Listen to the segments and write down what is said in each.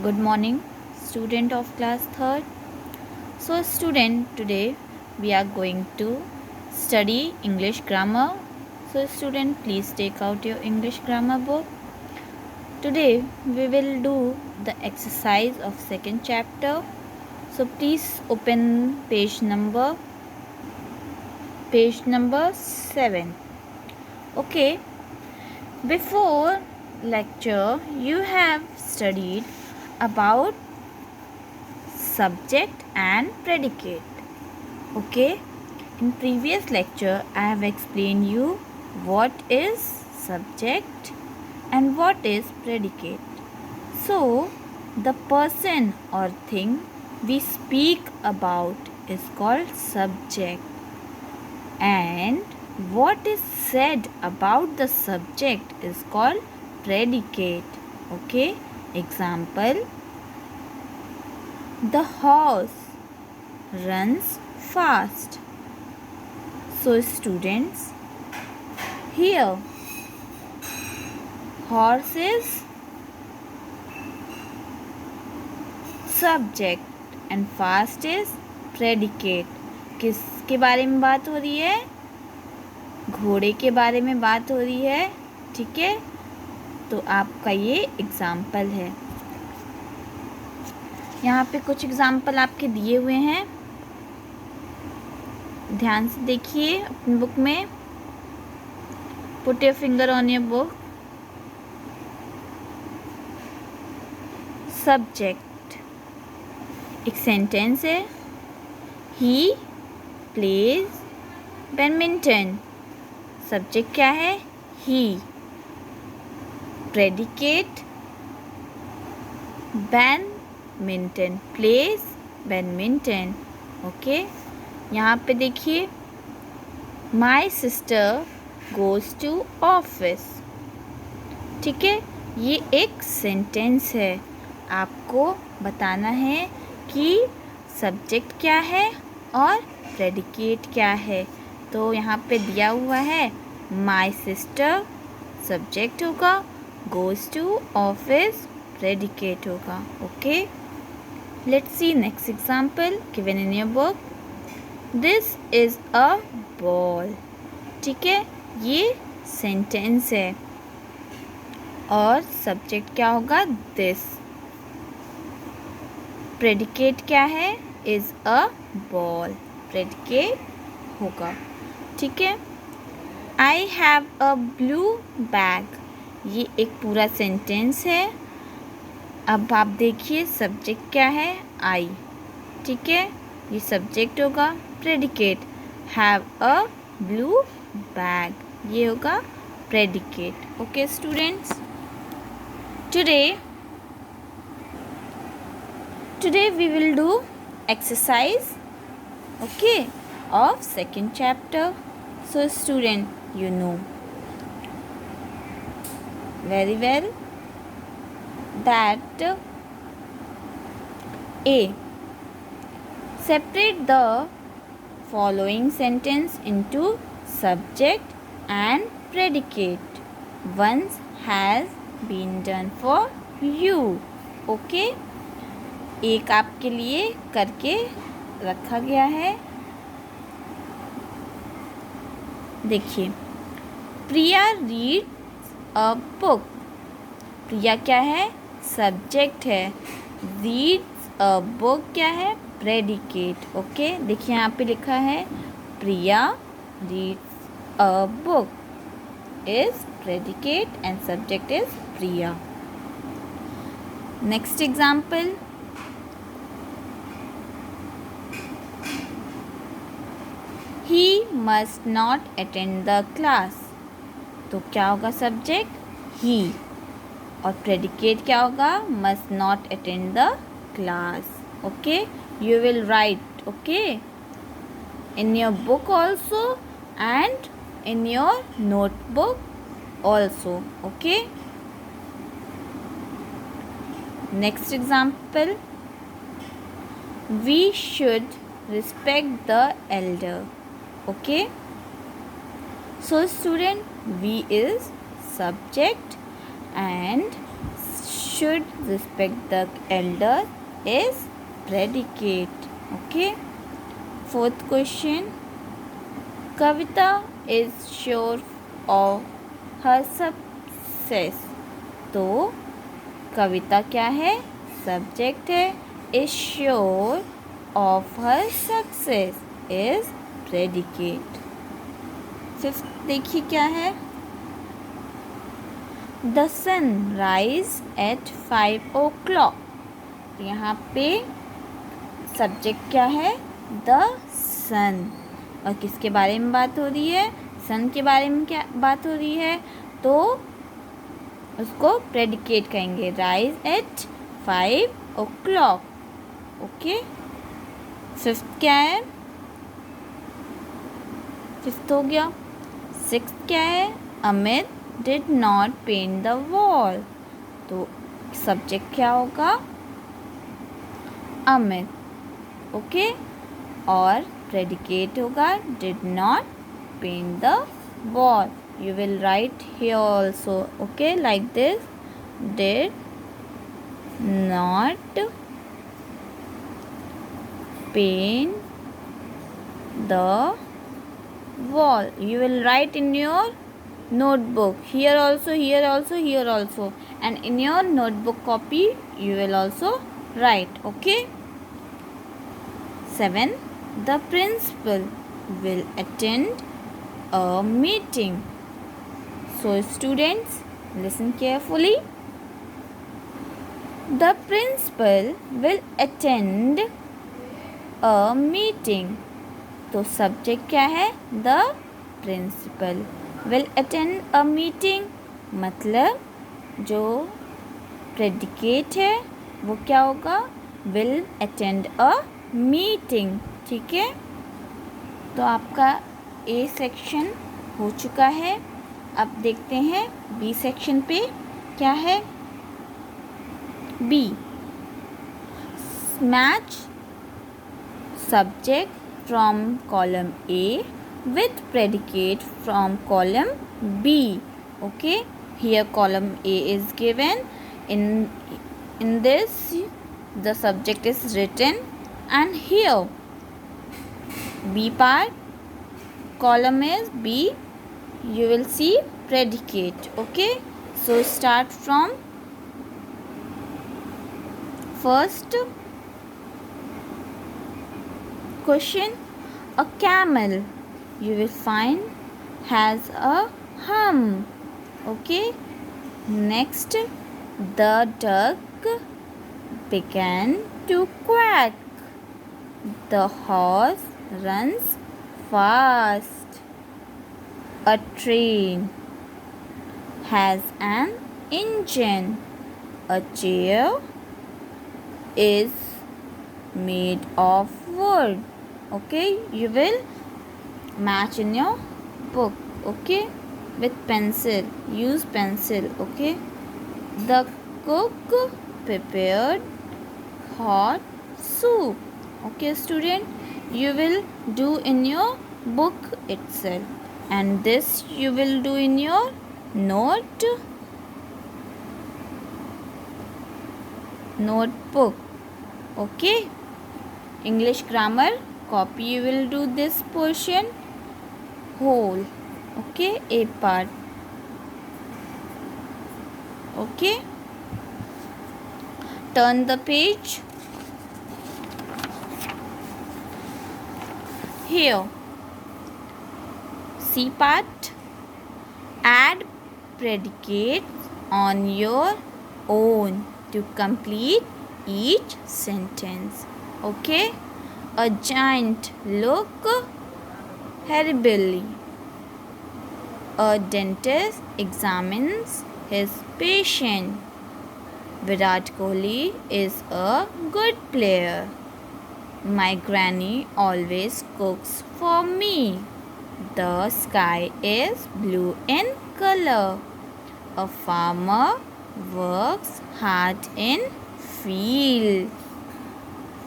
Good morning, student of class 3rd. So, student, today we are going to study English grammar. So, student, please take out your English grammar book. Today we will do the exercise of second chapter. So, please open page number 7. Okay, before lecture you have studied about subject and predicate. Okay, in previous lecture I have explained you what is subject and what is predicate. So the person or thing we speak about is called subject, and what is said about the subject is called predicate. Okay, example: the horse runs fast. So, students, here horse is subject and fast is predicate. किसके बारे में बात हो रही है? घोड़े के बारे में बात हो रही है. ठीक है, तो आपका ये एग्जाम्पल है. यहाँ पे कुछ एग्जाम्पल आपके दिए हुए हैं, ध्यान से देखिए अपनी बुक में. Put your finger on your book. Subject एक सेंटेंस है. He plays badminton. सब्जेक्ट क्या है? He. Predicate badminton, plays badminton. Okay, यहाँ पे देखिए, my sister goes to office. ठीक है, ये एक सेंटेंस है. आपको बताना है कि सब्जेक्ट क्या है और प्रेडिकेट क्या है. तो यहाँ पे दिया हुआ है माई सिस्टर सब्जेक्ट होगा, गोज टू ऑफिस प्रेडिकेट होगा. Okay, let's see next example given in your book. This is a ball. ठीक है, ये सेंटेंस है और सब्जेक्ट क्या होगा? दिस. प्रेडिकेट क्या है? Is a ball. प्रेडिकेट होगा. ठीक है. I have a blue bag. ये एक पूरा सेंटेंस है. अब आप देखिए सब्जेक्ट क्या है? आई. ठीक है, ये सब्जेक्ट होगा. Predicate have a blue bag, ये होगा predicate. Okay students, today we will do exercise, okay, of second chapter. So student, you know very well that A, separate the following sentence into subject and predicate. Once has been done for you. Okay, एक आपके लिए करके रखा गया है. देखिए, प्रिया reads a book. प्रिया क्या है? सब्जेक्ट है. रीड्स अ बुक क्या है? प्रेडिकेट. ओके, देखिए यहाँ पे लिखा है Priya reads a book is predicate and subject is Priya. Next example, he must not attend the class. तो क्या होगा? सब्जेक्ट he और प्रेडिकेट क्या होगा? must not attend the class. Okay, you will write, okay, in your book also and in your notebook also. Okay, next example, we should respect the elder. Okay, so student, we is subject and should respect the elder is predicate. Okay. Fourth question. Kavita is sure of her success. तो कविता क्या है? Subject है. is sure of her success is predicate. Fifth देखिए क्या है. The sun rise at 5 o'clock. यहाँ पे subject क्या है? The sun. और किसके बारे में बात हो रही है? सन के बारे में क्या बात हो रही है? तो उसको प्रेडिकेट कहेंगे. Rise eight 5 o'clock. Okay. Fifth क्या है? फिफ्थ हो गया. सिक्स्थ क्या है? Amit did not paint the wall. तो सब्जेक्ट क्या होगा? अमित. ओके. और predicate होगा did not paint the wall. You will write here also. Okay, like this. Did not paint the wall. You will write in your notebook. Here also, here also, here also. And in your notebook copy, you will also write. Okay. 7. The principal will attend a meeting. So students, listen carefully. The principal will attend a meeting. तो subject क्या है? The principal will attend a meeting. मतलब जो predicate है वो क्या होगा? Will attend a meeting. ठीक है. तो आपका ए सेक्शन हो चुका है. अब देखते हैं बी सेक्शन पे क्या है. B. Match subject from column A with predicate from column B. Okay, here column A is given. In this the subject is written, and here B part column is B. You will see predicate. Okay, so start from first question. A camel, you will find, has a hum. Okay, next, the duck began to quack. The horse runs fast. A train has an engine. A chair is made of wood. Okay, you will match in your book. Okay, with pencil, use pencil. Okay, the cook prepared hot soup. Okay student, you will do in your book itself, and this you will do in your notebook. Okay, English grammar copy, you will do this portion whole. Okay, a part. Okay, turn the page. Here, C part, add predicates on your own to complete each sentence. Okay, a giant look horribly. A dentist examines his patient. Virat Kohli is a good player. My granny always cooks for me. The sky is blue in color. A farmer works hard in field.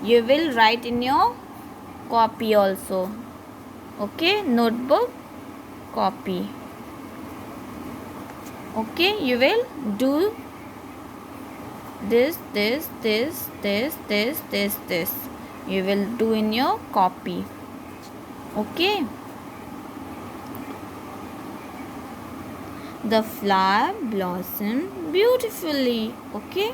You will write in your copy also. Okay, notebook, copy. Okay, you will do this, this, this, this, this, this, this. You will do in your copy. Okay. The flower blossomed beautifully. Okay.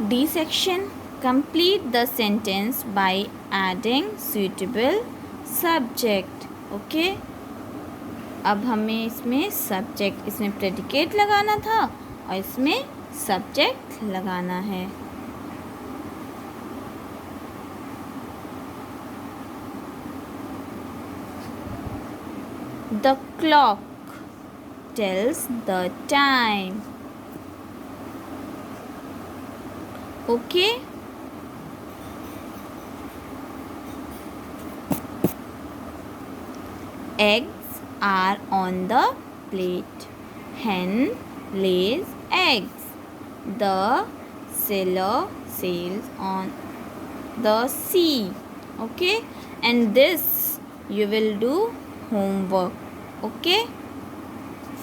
D section. Complete the sentence by adding suitable subject. Okay. अब हमें इसमें subject, इसमें predicate लगाना था और इसमें subject लगाना है. The clock tells the time. Okay. Eggs are on the plate. Hen lays eggs. The sailor sails on the sea. Okay. And this you will do homework. Okay.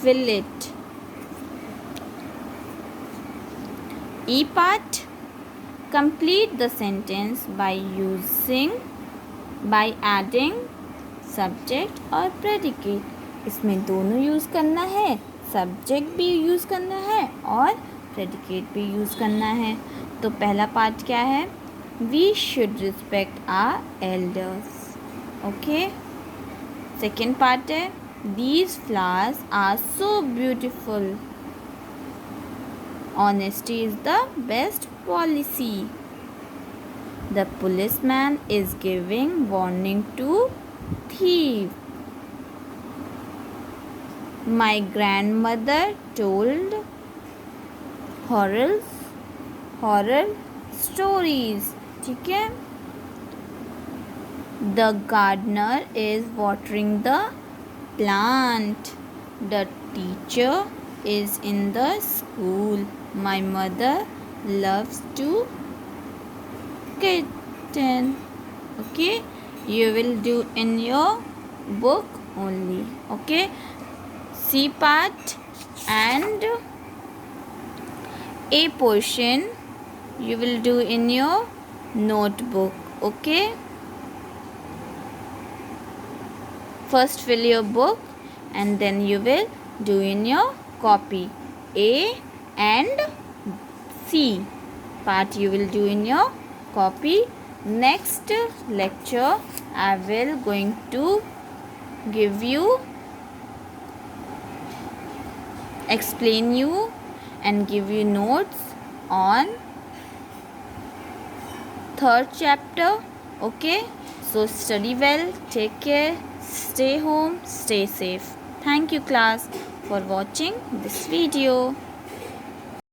Fill it. E part. Complete the sentence by adding subject और predicate. इसमें दोनों use करना है, subject भी use करना है और predicate भी यूज़ करना है. तो पहला पार्ट क्या है? We should respect our elders. Okay. Second part है These flowers are so beautiful. Honesty is the best policy. The policeman is giving warning to thief. My grandmother told horror stories. ठीक है. The gardener is watering the plant. The teacher is in the school. My mother loves to kitten. Okay, you will do in your book only. Okay, C part and A portion you will do in your notebook. Okay, first fill your book and then you will do in your copy. A and C part you will do in your copy. Next lecture I will going to give you, explain you and give you notes on third chapter. Okay, so study well, take care, stay home, stay safe. Thank you class for watching this video.